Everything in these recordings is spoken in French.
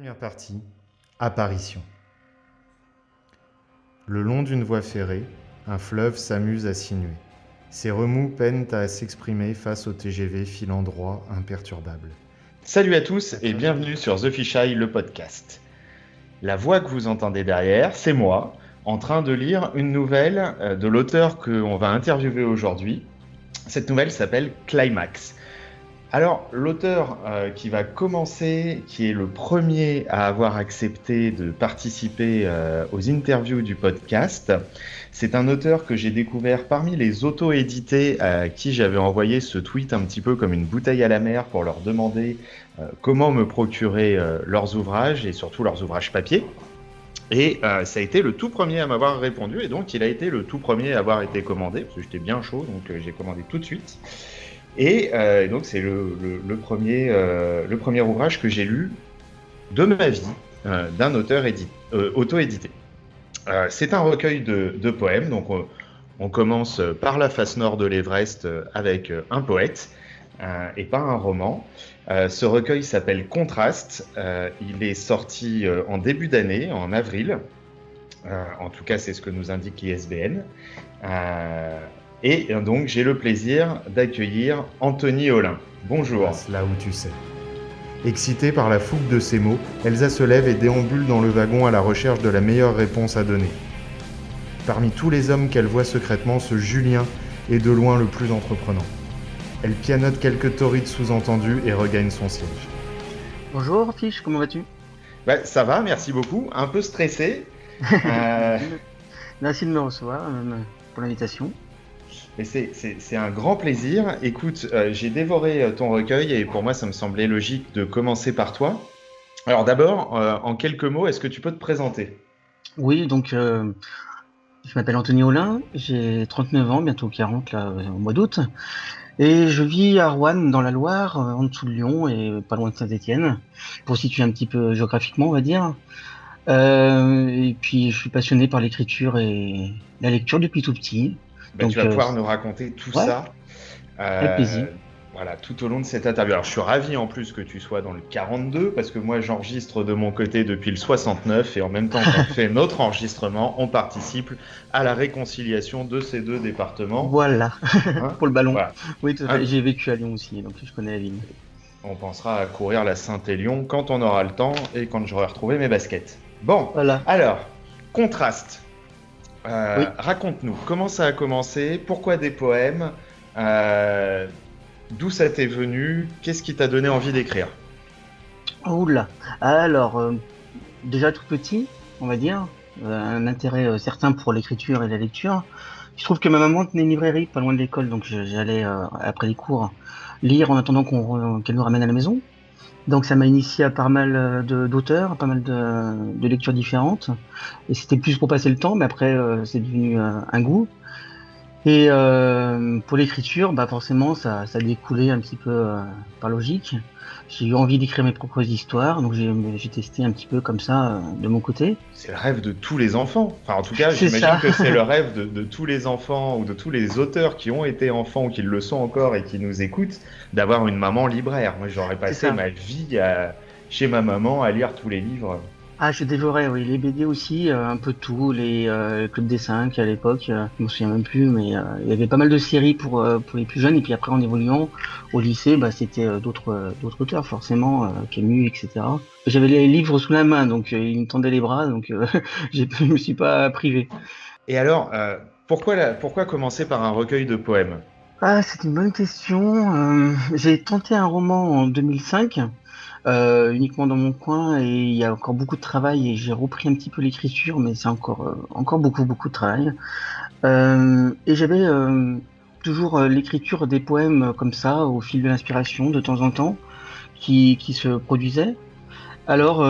Première partie, apparition. Le long d'une voie ferrée, un fleuve s'amuse à sinuer. Ses remous peinent à s'exprimer face au TGV filant droit imperturbable. Salut à tous et bienvenue sur The Fisheye, le podcast. La voix que vous entendez derrière, c'est moi, en train de lire une nouvelle de l'auteur qu'on va interviewer aujourd'hui. Cette nouvelle s'appelle Climax. Alors, l'auteur qui va commencer, qui est le premier à avoir accepté de participer aux interviews du podcast, c'est un auteur que j'ai découvert parmi les auto-édités à qui j'avais envoyé ce tweet un petit peu comme une bouteille à la mer pour leur demander comment me procurer leurs ouvrages et surtout leurs ouvrages papier. Et ça a été le tout premier à m'avoir répondu et donc il a été le tout premier à avoir été commandé parce que j'étais bien chaud donc j'ai commandé tout de suite. Et donc c'est le premier ouvrage que j'ai lu de ma vie d'un auteur auto-édité. C'est un recueil de poèmes, donc on commence par la face nord de l'Everest avec un poète et pas un roman. Ce recueil s'appelle Contraste, il est sorti en début d'année, en avril, en tout cas c'est ce que nous indique l'ISBN. Et donc, j'ai le plaisir d'accueillir Anthony Olin. Bonjour. Passe là où tu sais. Excitée par la fougue de ces mots, Elsa se lève et déambule dans le wagon à la recherche de la meilleure réponse à donner. Parmi tous les hommes qu'elle voit secrètement, ce Julien est de loin le plus entreprenant. Elle pianote quelques torrides sous-entendues et regagne son siège. Bonjour Fiche, comment vas-tu ? Ça va, merci beaucoup. Un peu stressé. Merci de me recevoir pour l'invitation. Mais c'est un grand plaisir. Écoute, j'ai dévoré ton recueil et pour moi, ça me semblait logique de commencer par toi. Alors d'abord, en quelques mots, est-ce que tu peux te présenter ? Oui, donc je m'appelle Anthony Olin, j'ai 39 ans, bientôt 40 là, au mois d'août. Et je vis à Roanne, dans la Loire, en dessous de Lyon et pas loin de Saint-Étienne, pour situer un petit peu géographiquement, on va dire. Et puis je suis passionné par l'écriture et la lecture depuis tout petit. Donc, tu vas pouvoir nous raconter tout ça avec plaisir. Voilà, tout au long de cette interview. Alors, je suis ravi en plus que tu sois dans le 42 parce que moi, j'enregistre de mon côté depuis le 69 et en même temps qu'on fait notre enregistrement, on participe à la réconciliation de ces deux départements. Voilà, hein pour le ballon. Voilà. Oui, j'ai vécu à Lyon aussi, donc je connais la ville. On pensera à courir la Saint-Élion quand on aura le temps et quand j'aurai retrouvé mes baskets. Bon, voilà. Alors, Contraste. Oui. Raconte-nous, comment ça a commencé, pourquoi des poèmes, d'où ça t'est venu, qu'est-ce qui t'a donné envie d'écrire ? Oula, alors déjà tout petit, on va dire, un intérêt certain pour l'écriture et la lecture. Je trouve que ma maman tenait une librairie pas loin de l'école, donc j'allais après les cours lire en attendant qu'elle nous ramène à la maison. Donc ça m'a initié à pas mal d'auteurs, pas mal de lectures différentes. Et c'était plus pour passer le temps, mais après c'est devenu un goût. Et pour l'écriture, forcément ça découlait un petit peu par logique. J'ai eu envie d'écrire mes propres histoires, donc j'ai testé un petit peu comme ça de mon côté. C'est le rêve de tous les enfants. Enfin, en tout cas, j'imagine que c'est le rêve de tous les enfants ou de tous les auteurs qui ont été enfants ou qui le sont encore et qui nous écoutent, d'avoir une maman libraire. Moi, j'aurais passé ma vie chez ma maman à lire tous les livres. Ah, je dévorais, oui, les BD aussi, un peu tout, les clubs des 5 à l'époque, je me souviens même plus, mais il y avait pas mal de séries pour les plus jeunes, et puis après en évoluant au lycée, c'était d'autres auteurs forcément, Camus, etc. J'avais les livres sous la main, donc ils me tendaient les bras, donc je me suis pas privé. Et alors, pourquoi commencer par un recueil de poèmes ? Ah, c'est une bonne question. J'ai tenté un roman en 2005. Uniquement dans mon coin et il y a encore beaucoup de travail et j'ai repris un petit peu l'écriture mais c'est encore beaucoup de travail et j'avais toujours l'écriture des poèmes comme ça au fil de l'inspiration de temps en temps qui se produisaient. Alors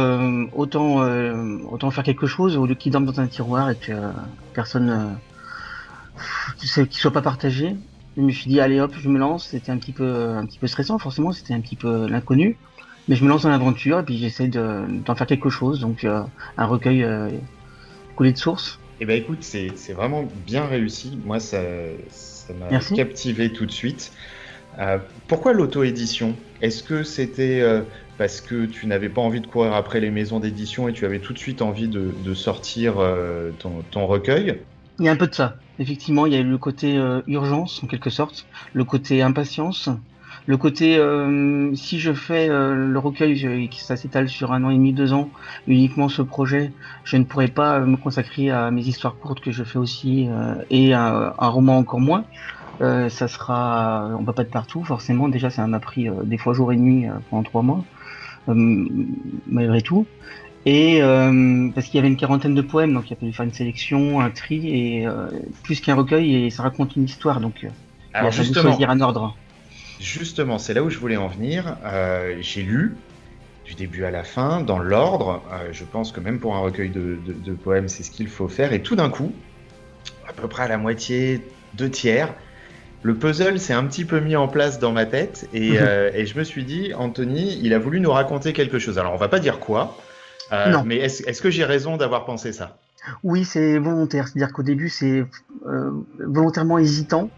autant faire quelque chose au lieu qu'ils dorment dans un tiroir et que personne qu'il soit pas partagé. Je me suis dit allez hop je me lance. C'était un petit peu stressant forcément, c'était un petit peu l'inconnu. Mais je me lance dans l'aventure et puis j'essaie d'en faire quelque chose, donc un recueil coulé de source. Eh ben écoute, c'est vraiment bien réussi. Moi, ça m'a captivé tout de suite. Pourquoi l'auto-édition ? Est-ce que c'était parce que tu n'avais pas envie de courir après les maisons d'édition et tu avais tout de suite envie de sortir ton recueil. Il y a un peu de ça. Effectivement, il y a le côté urgence, en quelque sorte, le côté impatience, le côté si je fais le recueil et que ça s'étale sur 1 an et demi, 2 ans, uniquement ce projet, je ne pourrais pas me consacrer à mes histoires courtes que je fais aussi et un roman encore moins. Ça sera, on va pas être partout forcément. Déjà, ça m'a pris des fois jour et nuit pendant 3 mois, euh, malgré tout. Et parce qu'il y avait une quarantaine de poèmes, donc il a fallu faire une sélection, un tri, et plus qu'un recueil, et ça raconte une histoire, donc il Alors a fallu justement, choisir un ordre. c'est là où je voulais en venir. J'ai lu du début à la fin, dans l'ordre. Je pense que même pour un recueil de poèmes, c'est ce qu'il faut faire. Et tout d'un coup, à peu près à la moitié, 2 tiers, le puzzle s'est un petit peu mis en place dans ma tête et je me suis dit, Anthony, il a voulu nous raconter quelque chose. Alors, on va pas dire quoi, Non, mais est-ce que j'ai raison d'avoir pensé ça? oui, c'est volontaire, c'est-à-dire qu'au début, c'est volontairement hésitant,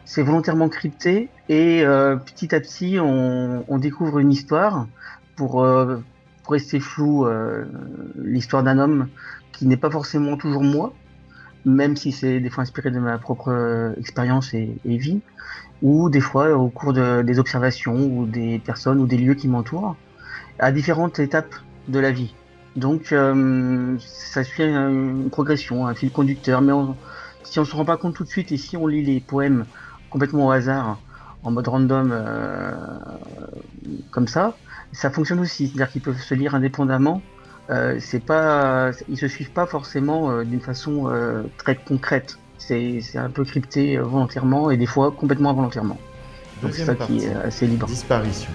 c'est volontairement crypté, et petit à petit, on découvre une histoire pour rester flou, l'histoire d'un homme qui n'est pas forcément toujours moi, même si c'est des fois inspiré de ma propre expérience et vie, ou des fois au cours des observations ou des personnes ou des lieux qui m'entourent, à différentes étapes de la vie. Donc ça suit une progression, un fil conducteur, mais si on se rend pas compte tout de suite et si on lit les poèmes complètement au hasard, en mode random, comme ça fonctionne aussi, c'est-à-dire qu'ils peuvent se lire indépendamment. Ils se suivent pas forcément d'une façon très concrète. C'est un peu crypté volontairement et des fois complètement involontairement. Donc c'est Deuxième ça partie, qui est assez libre. disparition.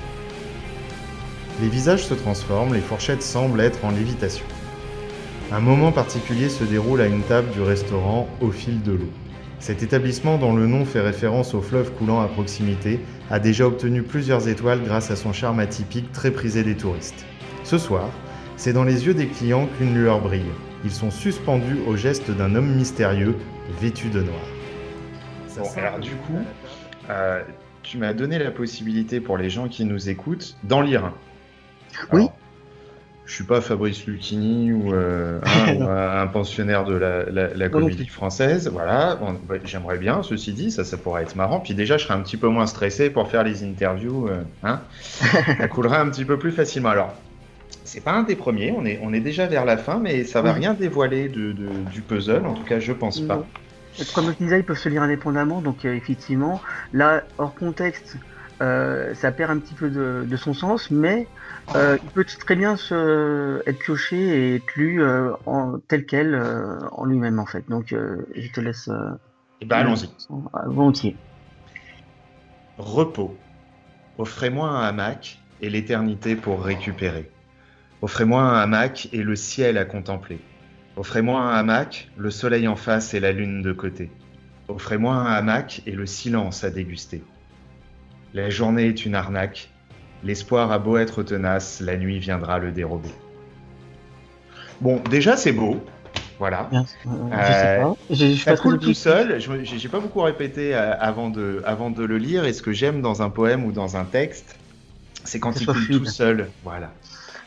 Les visages se transforment, les fourchettes semblent être en lévitation. Un moment particulier se déroule à une table du restaurant Au fil de l'eau. Cet établissement, dont le nom fait référence au fleuve coulant à proximité, a déjà obtenu plusieurs étoiles grâce à son charme atypique très prisé des touristes. Ce soir, c'est dans les yeux des clients qu'une lueur brille. Ils sont suspendus au geste d'un homme mystérieux, vêtu de noir. Bon, alors du coup, tu m'as donné la possibilité pour les gens qui nous écoutent d'en lire un. Oui. Alors, je suis pas Fabrice Lucchini ou un pensionnaire de la comédie française, voilà. Bon, bah, j'aimerais bien, ceci dit, ça pourrait être marrant. Puis déjà, je serais un petit peu moins stressé pour faire les interviews, ça coulerait un petit peu plus facilement. Alors, c'est pas un des premiers, on est déjà vers la fin, mais ça va rien dévoiler du puzzle, en tout cas, je pense pas. Comme je disais, ils peuvent se lire indépendamment, donc effectivement, là, hors contexte, ça perd un petit peu de son sens, mais il peut très bien être pioché et être lu tel quel en lui-même, en fait. Donc, je te laisse Eh ben, allons-y. volontiers. Repos. Offrez-moi un hamac et l'éternité pour récupérer. Offrez-moi un hamac et le ciel à contempler. Offrez-moi un hamac, le soleil en face et la lune de côté. Offrez-moi un hamac et le silence à déguster. La journée est une arnaque. L'espoir a beau être tenace, la nuit viendra le dérober. Bon, déjà c'est beau, voilà. Je sais pas. Je suis Ça pas très coule tout objectif. seul. J'ai pas beaucoup répété avant de le lire. Et ce que j'aime dans un poème ou dans un texte, c'est quand Que ce il soit coule fluide. tout seul, voilà.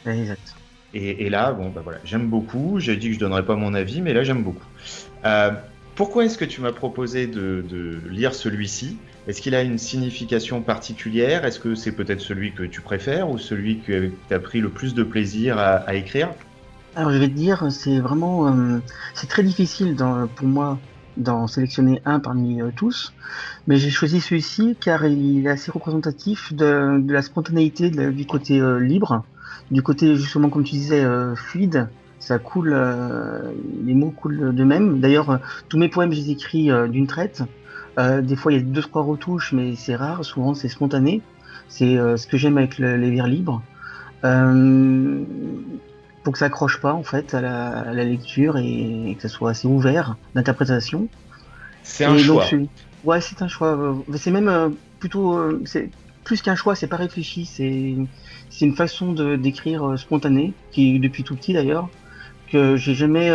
Exact. Et là, bon, bah voilà, j'aime beaucoup. J'ai dit que je donnerais pas mon avis, mais là j'aime beaucoup. Pourquoi est-ce que tu m'as proposé de lire celui-ci? Est-ce qu'il a une signification particulière? Est-ce que c'est peut-être celui que tu préfères ou celui que tu as pris le plus de plaisir à écrire? Alors, je vais te dire, c'est vraiment, c'est très difficile pour moi d'en sélectionner un parmi tous, mais j'ai choisi celui-ci car il est assez représentatif de la spontanéité du côté libre, du côté justement, comme tu disais, fluide. Ça coule, les mots coulent d'eux-mêmes. D'ailleurs, tous mes poèmes, je les écris d'une traite. Des fois, il y a 2-3 retouches, mais c'est rare. Souvent, c'est spontané. C'est ce que j'aime avec les vers libres. Euh, pour que ça accroche pas en fait à la lecture et que ça soit assez ouvert d'interprétation. C'est un Et donc, choix. ouais, c'est un choix. C'est même plutôt, c'est plus qu'un choix, c'est pas réfléchi. C'est une façon d'écrire spontanée qui, depuis tout petit d'ailleurs, que j'ai jamais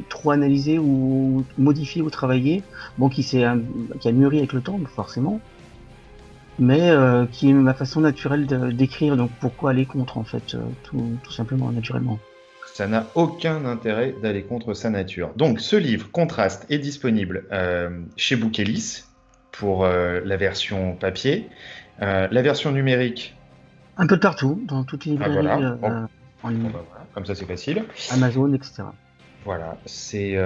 trop analysé ou modifié ou travaillé. Bon, qui a mûri avec le temps, forcément. mais qui est ma façon naturelle d'écrire. Donc pourquoi aller contre, en fait, tout simplement, naturellement. Ça n'a aucun intérêt d'aller contre sa nature. Donc, ce livre, Contraste, est disponible chez Bookelis pour la version papier. La version numérique, Un peu de partout, dans toutes les librairies voilà. en ligne, Voilà. Comme ça, c'est facile. Amazon, etc. Voilà, c'est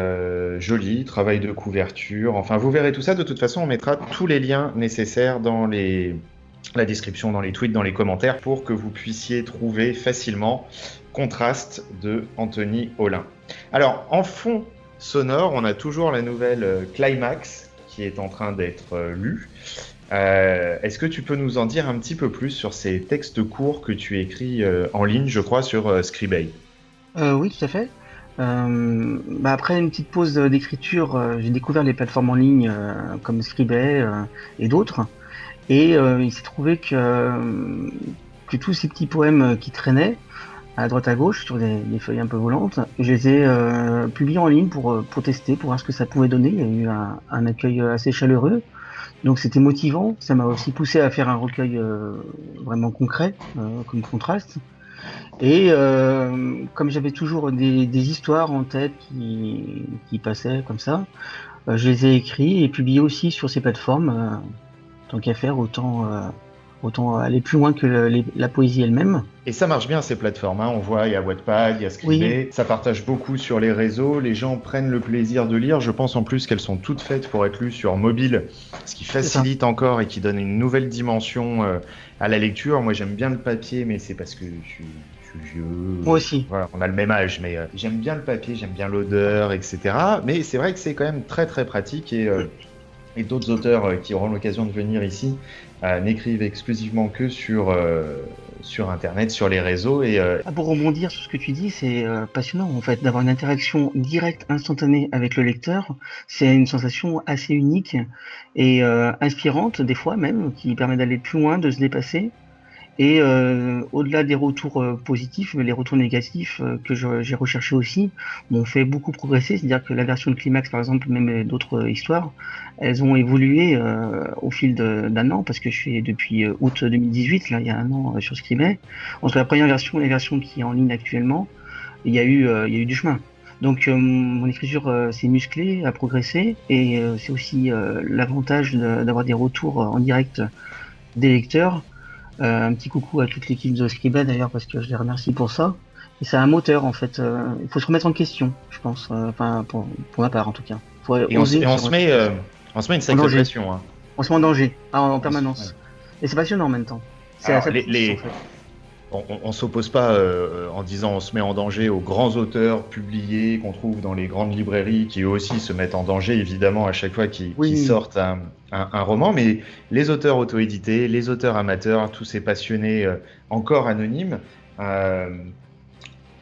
joli, travail de couverture. Enfin, vous verrez tout ça. De toute façon, on mettra tous les liens nécessaires dans la description, dans les tweets, dans les commentaires, pour que vous puissiez trouver facilement Contraste de Anthony Holin. Alors, en fond sonore, on a toujours la nouvelle Climax qui est en train d'être lue. Est-ce que tu peux nous en dire un petit peu plus sur ces textes courts que tu écris en ligne, je crois, sur Scribd? Oui, tout à fait. Après une petite pause d'écriture, j'ai découvert les plateformes en ligne comme Scribd et d'autres. Et il s'est trouvé que tous ces petits poèmes qui traînaient à droite à gauche sur des feuilles un peu volantes, je les ai publiés en ligne pour tester, pour voir ce que ça pouvait donner. Il y a eu un accueil assez chaleureux. Donc c'était motivant. Ça m'a aussi poussé à faire un recueil vraiment concret, comme Contraste. Et comme j'avais toujours des histoires en tête qui passaient comme ça, je les ai écrits et publiés aussi sur ces plateformes. Tant qu'à faire, autant aller plus loin que la poésie elle-même. Et ça marche bien ces plateformes, hein. On voit, il y a Wattpad, il y a Scribd, Oui. Ça partage beaucoup sur les réseaux, les gens prennent le plaisir de lire. Je pense en plus qu'elles sont toutes faites pour être lues sur mobile, ce qui facilite encore et qui donne une nouvelle dimension à la lecture. Moi j'aime bien le papier, mais c'est parce que je suis vieux. Moi aussi. Voilà, on a le même âge, mais j'aime bien le papier, j'aime bien l'odeur, etc. Mais c'est vrai que c'est quand même très très pratique et d'autres auteurs qui auront l'occasion de venir ici n'écrivent exclusivement que sur Internet, sur les réseaux. Pour rebondir sur ce que tu dis, c'est passionnant en fait d'avoir une interaction directe, instantanée avec le lecteur. C'est une sensation assez unique et inspirante des fois même, qui permet d'aller plus loin, de se dépasser. Et au-delà des retours positifs, les retours négatifs que j'ai recherchés aussi m'ont fait beaucoup progresser. C'est-à-dire que la version de Climax, par exemple, même d'autres histoires, elles ont évolué au fil d'un an, parce que je suis depuis août 2018, là, il y a un an, sur Scribd. Entre la première version et la version qui est en ligne actuellement, il y a eu du chemin. Donc mon écriture s'est musclée, a progressé, et c'est aussi l'avantage d'avoir des retours en direct des lecteurs. Un petit coucou à toute l'équipe de Scribd d'ailleurs, parce que je les remercie pour ça. Et c'est un moteur en fait. Il faut se remettre en question, je pense. Enfin, pour ma part en tout cas. On se met une sacrée pression. Hein. On se met en danger, en permanence. Ouais. Et c'est passionnant en même temps. C'est Alors, en fait. On s'oppose pas en disant on se met en danger aux grands auteurs publiés qu'on trouve dans les grandes librairies, qui eux aussi se mettent en danger évidemment à chaque fois qu'ils sortent un roman, mais les auteurs auto-édités, les auteurs amateurs, tous ces passionnés encore anonymes,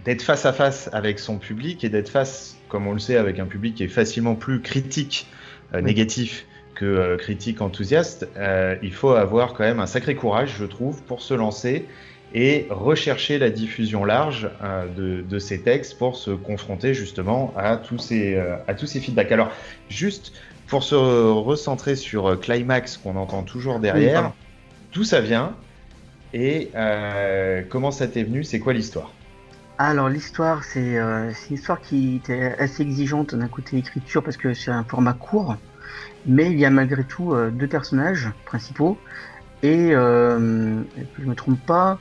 d'être face à face avec son public et d'être face, comme on le sait, avec un public qui est facilement plus critique, négatif que critique enthousiaste, il faut avoir quand même un sacré courage, je trouve, pour se lancer et rechercher la diffusion large de ces textes pour se confronter justement à tous ces feedbacks. Alors, juste pour se recentrer sur Climax qu'on entend toujours derrière, d'où ça vient et comment ça t'est venu, c'est quoi l'histoire? Alors l'histoire, c'est une histoire qui était assez exigeante d'un côté écriture, parce que c'est un format court, mais il y a malgré tout deux personnages principaux. Et que je me trompe pas,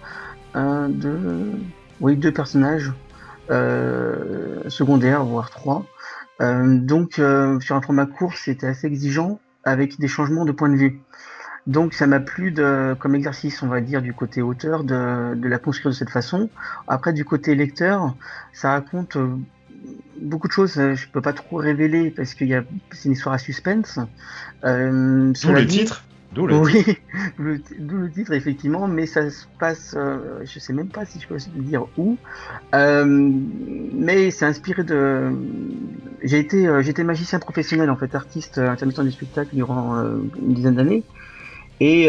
deux personnages secondaires, voire trois. Donc sur un format court, c'était assez exigeant, avec des changements de point de vue. Donc ça m'a plu comme exercice, on va dire, du côté auteur, de la construire de cette façon. Après, du côté lecteur, ça raconte beaucoup de choses. Je peux pas trop révéler parce que c'est une histoire à suspense. D'où le titre. D'où le titre, effectivement, mais ça se passe, je sais même pas si je peux dire où, mais c'est inspiré j'étais magicien professionnel, en fait, artiste intermittent du spectacle durant une dizaine d'années, et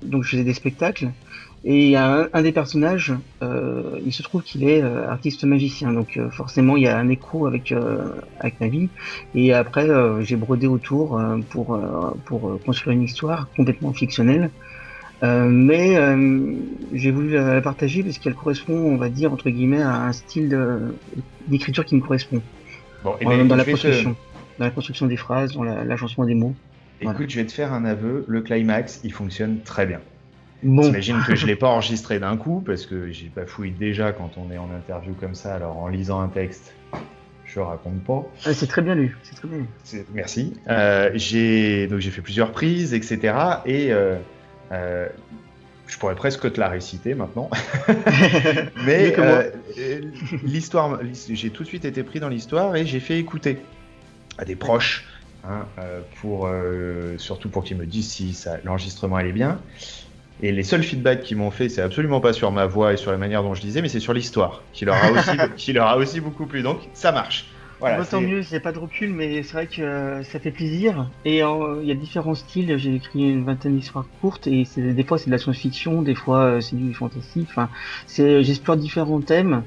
donc je faisais des spectacles, Et il y a un des personnages, il se trouve qu'il est artiste magicien, donc forcément il y a un écho avec ma vie. Et après, j'ai brodé autour pour construire une histoire complètement fictionnelle. Mais j'ai voulu la partager parce qu'elle correspond, on va dire, entre guillemets, à un style d'écriture qui me correspond. Bon, et Dans ben, la construction. Dans la construction des phrases, dans l'agencement des mots. Voilà. écoute, je vais te faire un aveu, le climax, il fonctionne très bien. Bon, T'imagines que je l'ai pas enregistré d'un coup, parce que j'ai bafouille déjà quand on est en interview comme ça, alors en lisant un texte, je raconte pas. c'est très bien lu. C'est très bien lu. Merci. Donc j'ai fait plusieurs prises, etc. Et je pourrais presque te la réciter maintenant. Mieux que moi. L'histoire, j'ai tout de suite été pris dans l'histoire et j'ai fait écouter à des proches, hein, surtout pour qu'ils me disent si l'enregistrement allait bien. Et les seuls feedbacks qu'ils m'ont fait, c'est absolument pas sur ma voix et sur la manière dont je disais, mais c'est sur l'histoire, qui leur a aussi beaucoup plu. Donc ça marche. Voilà, Bah, tant mieux, j'ai pas de recul, mais c'est vrai que ça fait plaisir. Et il y a différents styles. J'ai écrit une vingtaine d'histoires courtes et des fois c'est de la science-fiction, des fois c'est du fantastique. Enfin, j'explore différents thèmes,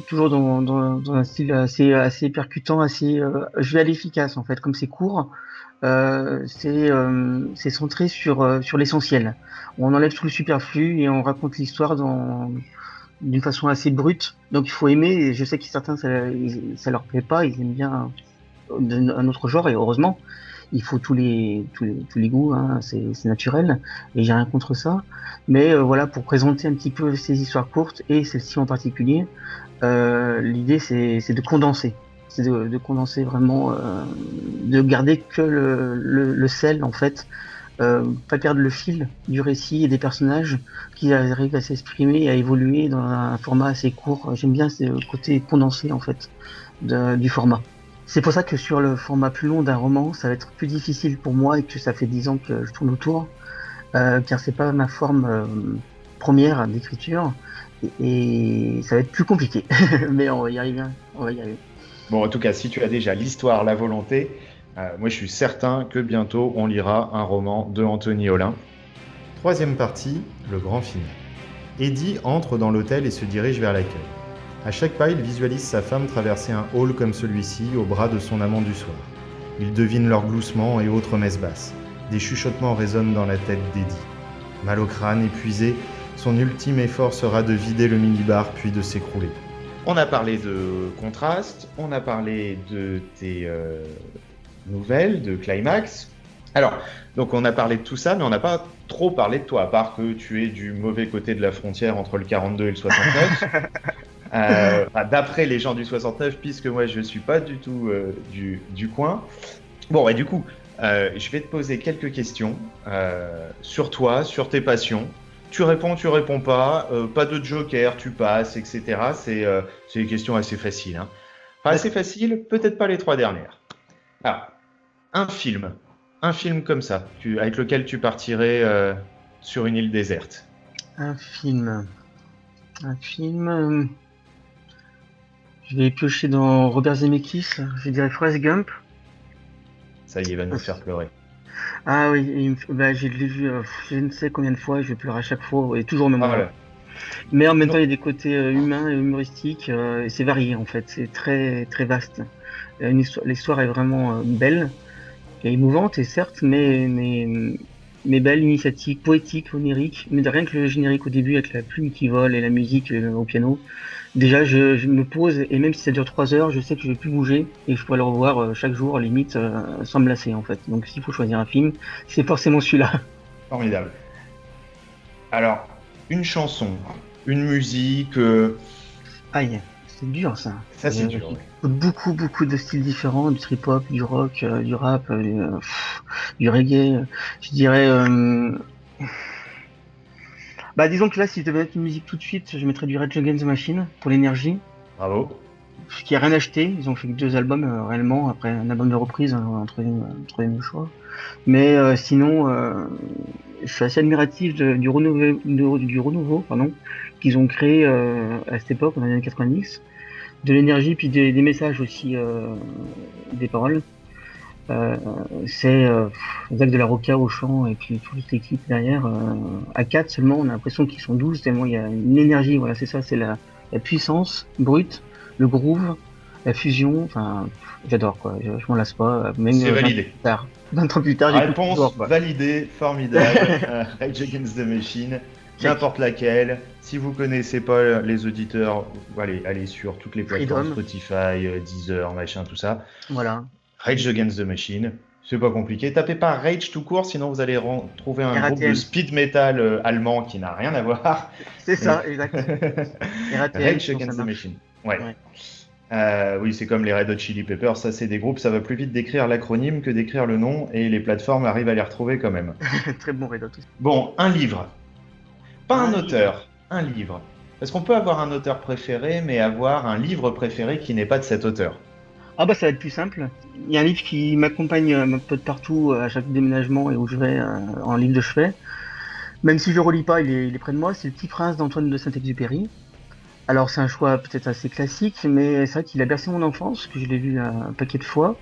toujours dans un style assez percutant, je vais à l'efficace en fait. Comme c'est court, c'est centré sur l'essentiel. On enlève tout le superflu et on raconte l'histoire d'une façon assez brute. Donc il faut aimer, et je sais que certains ça leur plaît pas, ils aiment bien un autre genre, et heureusement, il faut tous les goûts, hein, c'est naturel, et j'ai rien contre ça. Mais voilà, pour présenter un petit peu ces histoires courtes, et celle-ci en particulier, l'idée c'est de condenser. C'est de condenser vraiment, de garder que le sel en fait, pas perdre le fil du récit et des personnages qui arrivent à s'exprimer et à évoluer dans un format assez court. J'aime bien ce côté condensé en fait du format. C'est pour ça que sur le format plus long d'un roman, ça va être plus difficile pour moi et que ça fait 10 ans que je tourne autour, car c'est pas ma forme première d'écriture et ça va être plus compliqué. Mais on va y arriver, hein. On va y arriver. Bon, en tout cas, si tu as déjà l'histoire, la volonté, moi je suis certain que bientôt on lira un roman de Anthony Holin. Troisième partie, le grand final. Eddie entre dans l'hôtel et se dirige vers l'accueil. À chaque pas, il visualise sa femme traverser un hall comme celui-ci, au bras de son amant du soir. Il devine leurs gloussements et autres messes basses. Des chuchotements résonnent dans la tête d'Eddie. Mal au crâne, épuisé, son ultime effort sera de vider le minibar puis de s'écrouler. On a parlé de contraste, on a parlé de tes nouvelles, de climax. Alors, donc on a parlé de tout ça, mais on n'a pas trop parlé de toi, à part que tu es du mauvais côté de la frontière entre le 42 et le 69. D'après les gens du 69, puisque moi je ne suis pas du tout du coin. Bon, et du coup, je vais te poser quelques questions sur toi, sur tes passions. Tu réponds pas, pas de joker, tu passes, etc. C'est des questions assez faciles. Hein. Enfin, assez faciles, peut-être pas les 3 dernières. Alors, un film comme ça, avec lequel tu partirais sur une île déserte. Un film. Je vais piocher dans Robert Zemeckis, je dirais Forrest Gump. Ça y est, il va nous faire pleurer. Ah oui, je l'ai vu je ne sais combien de fois, je pleure à chaque fois, et toujours au même moment. Voilà. Mais en même temps, il y a des côtés humains et humoristiques, et c'est varié en fait, c'est très très vaste. L'histoire est vraiment belle, et émouvante, et certes, mais belle, initiatique, poétique, onirique. Mais de rien que le générique au début avec la plume qui vole et la musique au piano. Déjà, je me pose, et même si ça dure 3 heures, je sais que je vais plus bouger et je pourrais le revoir chaque jour, limite, sans me lasser en fait. Donc s'il faut choisir un film, c'est forcément celui-là. Formidable. Alors, une chanson, une musique. Aïe, c'est dur ça. Ça, c'est dur. Ouais. Beaucoup de styles différents, du trip-hop, du rock, du rap, du reggae. Je dirais. Bah disons que là, si je devais mettre une musique tout de suite, je mettrais du Rage Against the Machine pour l'énergie. Bravo. Qui a rien acheté, ils ont fait que 2 albums réellement, après un album de reprise, un troisième choix. Mais sinon, je suis assez admiratif du renouveau qu'ils ont créé à cette époque, dans les années 90, de l'énergie puis des messages aussi, des paroles. C'est Zach de la Rocca au chant et puis toute l'équipe derrière. À 4 seulement, on a l'impression qu'ils sont 12 tellement il y a une énergie. Voilà, c'est ça, c'est la puissance brute, le groove, la fusion. Enfin, j'adore quoi. Je m'en lasse pas. Même C'est 20 ans validé. plus tard, 20 ans plus tard, j'écoute Réponse toujours quoi. validée, formidable. Rage Against the Machine, Check. n'importe laquelle. Si vous connaissez pas les auditeurs, allez sur toutes les plateformes, Freedom. Spotify, Deezer, machin, tout ça. Voilà. Rage Against the Machine, c'est pas compliqué. Tapez pas Rage tout court, sinon vous allez trouver un groupe de RATM. speed metal allemand qui n'a rien à voir. C'est ça, exact. RATM, Rage sinon ça Against the marche. Machine. Ouais. Ouais. Oui, c'est comme les Red Hot Chili Peppers, ça c'est des groupes, ça va plus vite d'écrire l'acronyme que d'écrire le nom, et les plateformes arrivent à les retrouver quand même. Très bon Red Hot aussi. Bon, un livre. Pas un Un auteur, un livre. Parce qu'on peut avoir un auteur préféré, mais avoir un livre préféré qui n'est pas de cet auteur. Ah bah ça va être plus simple. Il y a un livre qui m'accompagne un peu de partout à chaque déménagement et où je vais en livre de chevet. Même si je le relis pas, il est près de moi. C'est Le Petit Prince d'Antoine de Saint-Exupéry. Alors c'est un choix peut-être assez classique, mais c'est vrai qu'il a bercé mon enfance, que je l'ai lu un paquet de fois.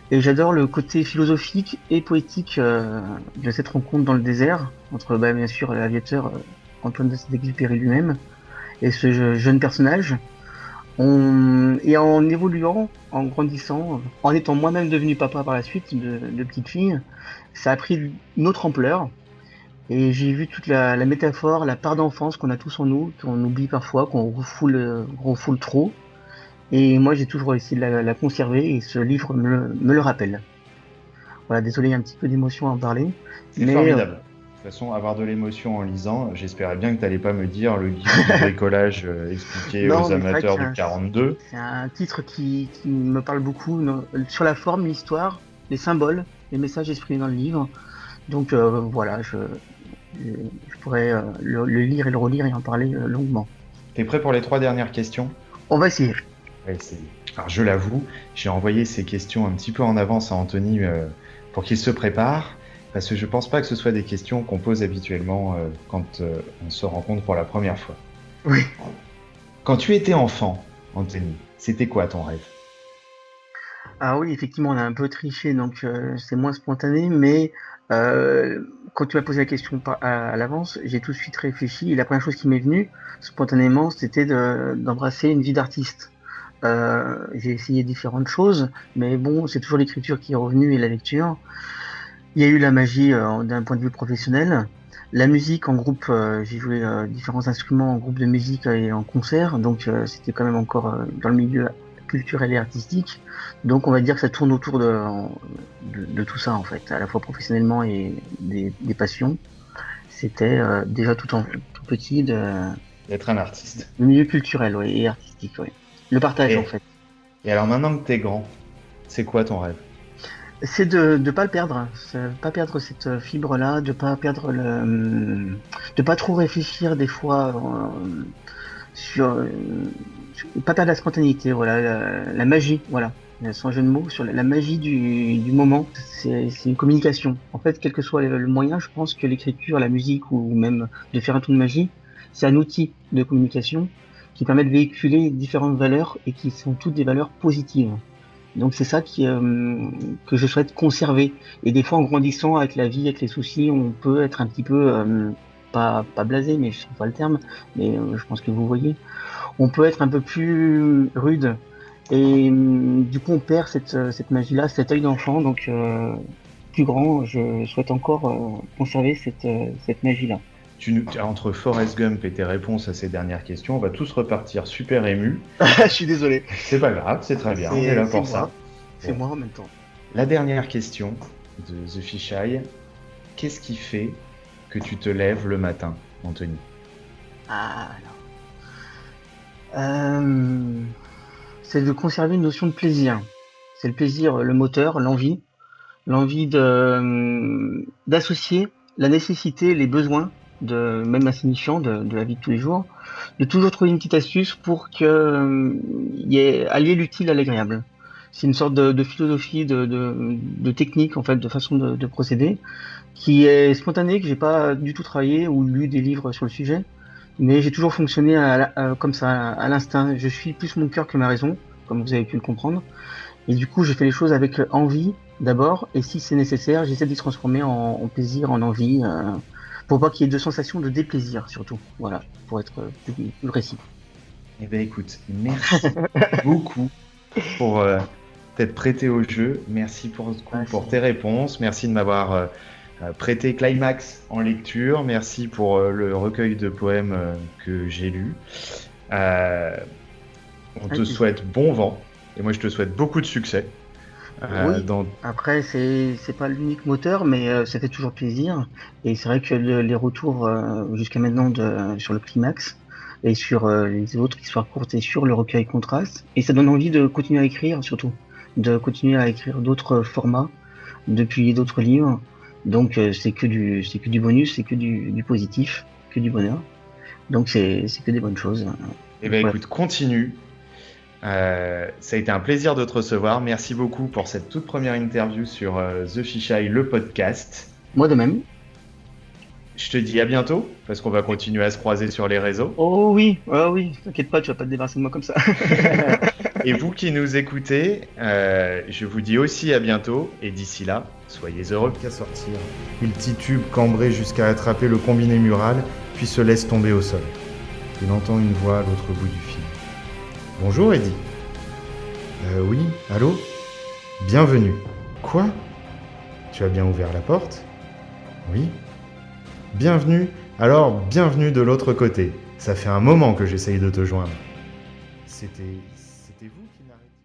Et j'adore le côté philosophique et poétique de cette rencontre dans le désert entre bien sûr l'aviateur Antoine de Saint-Exupéry lui-même et ce jeune personnage. Et en évoluant, en grandissant, en étant moi-même devenu papa par la suite de petite fille, ça a pris une autre ampleur. Et j'ai vu toute la métaphore, la part d'enfance qu'on a tous en nous, qu'on oublie parfois, qu'on refoule trop. Et moi, j'ai toujours essayé de la conserver et ce livre me le rappelle. Voilà, désolé, il y a un petit peu d'émotion à en parler. C'est Mais formidable. De toute façon, avoir de l'émotion en lisant, j'espérais bien que tu n'allais pas me dire le guide du bricolage expliqué Non, aux mais c'est vrai amateurs que du 42. c'est un titre qui me parle beaucoup sur la forme, l'histoire, les symboles, les messages exprimés dans le livre. Donc voilà, je pourrais le lire et le relire et en parler longuement. T'es prêt pour les 3 dernières questions? On va essayer. Ouais, alors je l'avoue, j'ai envoyé ces questions un petit peu en avance à Anthony pour qu'il se prépare, parce que je pense pas que ce soit des questions qu'on pose habituellement quand on se rencontre pour la première fois. Oui. Quand tu étais enfant, Anthony, c'était quoi ton rêve? Ah oui, effectivement, on a un peu triché, donc c'est moins spontané, mais quand tu m'as posé la question à l'avance, j'ai tout de suite réfléchi, et la première chose qui m'est venue, spontanément, c'était d'embrasser une vie d'artiste. J'ai essayé différentes choses, mais bon, c'est toujours l'écriture qui est revenue et la lecture. Il y a eu la magie d'un point de vue professionnel. La musique en groupe, j'ai joué différents instruments en groupe de musique et en concert, donc c'était quand même encore dans le milieu culturel et artistique. Donc on va dire que ça tourne autour de tout ça en fait, à la fois professionnellement et des passions. C'était déjà tout petit D'être un artiste. le milieu culturel et artistique, ouais. Le partage Et, en fait. et alors maintenant que t'es grand, c'est quoi ton rêve? C'est de pas le perdre, pas perdre cette fibre-là, de pas perdre de pas trop réfléchir des fois sur, pas perdre la spontanéité, voilà, la magie, voilà, sans jeu de mots, sur la magie du moment. C'est une communication. En fait, quel que soit le moyen, je pense que l'écriture, la musique ou même de faire un tour de magie, c'est un outil de communication qui permet de véhiculer différentes valeurs et qui sont toutes des valeurs positives. Donc c'est ça que je souhaite conserver. Et des fois, en grandissant avec la vie, avec les soucis, on peut être un petit peu, pas blasé, mais je sais pas le terme, mais je pense que vous voyez. On peut être un peu plus rude. Et du coup, on perd cette magie-là, cet œil d'enfant. Donc, plus grand, je souhaite encore conserver cette magie-là. Entre Forrest Gump et tes réponses à ces dernières questions, on va tous repartir super émus. Je suis désolé. C'est pas grave, c'est très bien, on est là pour ça. C'est moi en même temps. La dernière question de The Fisheye, qu'est-ce qui fait que tu te lèves le matin, Anthony? Ah, c'est de conserver une notion de plaisir. C'est le plaisir, le moteur, l'envie d'associer la nécessité, les besoins, même insignifiants de la vie de tous les jours, de toujours trouver une petite astuce pour que y ait allier l'utile à l'agréable. C'est une sorte de philosophie, de technique en fait, de façon de procéder, qui est spontanée, que j'ai pas du tout travaillé ou lu des livres sur le sujet, mais j'ai toujours fonctionné comme ça, à l'instinct. Je suis plus mon cœur que ma raison, comme vous avez pu le comprendre. Et du coup, je fais les choses avec envie d'abord, et si c'est nécessaire, j'essaie de les transformer en plaisir, en envie, pour pas qu'il y ait de sensation de déplaisir surtout. Voilà, pour être plus précis. Eh bien, écoute, merci beaucoup pour t'être prêté au jeu. Merci pour tes réponses. Merci de m'avoir prêté Climax en lecture. Merci pour le recueil de poèmes que j'ai lu. On te souhaite bon vent. Et moi, je te souhaite beaucoup de succès. Oui. Après, c'est pas l'unique moteur, mais ça fait toujours plaisir. Et c'est vrai que les retours jusqu'à maintenant sur le Climax et sur les autres histoires courtes et sur le recueil Contraste, et ça donne envie de continuer à écrire, surtout, de continuer à écrire d'autres formats, de publier d'autres livres. Donc c'est que du bonus, c'est que du positif, que du bonheur. Donc c'est que des bonnes choses. Eh bien, écoute, continue. Ça a été un plaisir de te recevoir. Merci beaucoup pour cette toute première interview sur The Fisheye, le podcast. Moi de même. Je te dis à bientôt, parce qu'on va continuer à se croiser sur les réseaux. Oh oui, t'inquiète pas, tu vas pas te débarrasser de moi comme ça. Et vous qui nous écoutez, je vous dis aussi à bientôt, et d'ici là, soyez heureux. Qu'à sortir, il titube cambré jusqu'à attraper le combiné mural, puis se laisse tomber au sol. Il entend une voix à l'autre bout du fil. Bonjour Eddie. Oui, allô? Bienvenue. Quoi? Tu as bien ouvert la porte? Oui. Bienvenue. Alors, bienvenue de l'autre côté. Ça fait un moment que j'essaye de te joindre. C'était vous qui n'arrêtez